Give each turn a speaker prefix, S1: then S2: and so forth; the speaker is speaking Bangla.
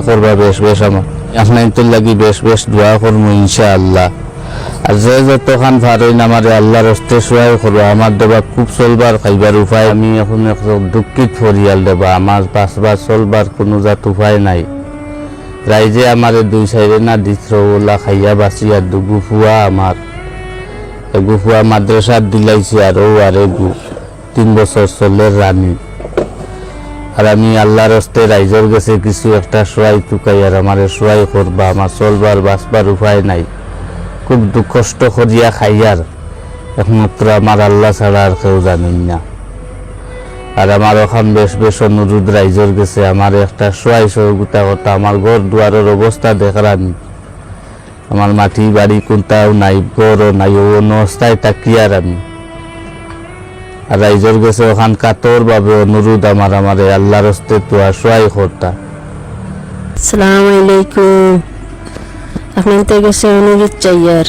S1: করবা বেশ বেশ আমার এখন তোর লাগি বেশ বেশ দোয়া করবো ইনশাআল্লাহ। আর যে যতখান পারেন আমার আল্লাহর হস্তে সহায় করবো। আমার দেবা খুব চলবার খাইবার উপায়, আমি এখন একদম দুঃখিত পরিয়াল দেবা, আমার বাঁচবার চলবার কোনো জাত উপায় নাই। রাইজে আমার দুই সাইডে না দিত্র ওলা খাইয়া বাঁচি। আর গুফুয়া আমার গুফুয়া মাদ্রাসার দিলাইছি আর ও আর এগু 3 বছর চলের রানী। আর আমি আল্লাহর হস্তে রাইজের গেছে কিছু একটা সহায় টুকাই আর আমার সহায় করবা। আমার চলবার বাঁচবার উপায় নাই, খুব দুঃখ কষ্ট করিয়া খাইয়ার একমাত্র আমার আল্লাহ ছাড়া আর কেউ জানেন না। আর আমার ওখান বেশ বেশ অনুরোধ রাইজের গেছে আমার একটা সহায় সহযোগিতা কথা। আমার ঘর দুয়ারের অবস্থা দেখারানি, আমার মাটি বাড়ি কোনটাও নাই, ঘরও নাই, ও অবস্থায় তাকিয়ার আমি। আর রাইজের গেছে ওখান কাতর ভাবে অনুরোধ আমার আল্লাহর হস্তে তোয়া সহায় করতা।
S2: আসসালামু আলাইকুম। আপনাদের কাছে অনুরোধ চাই আর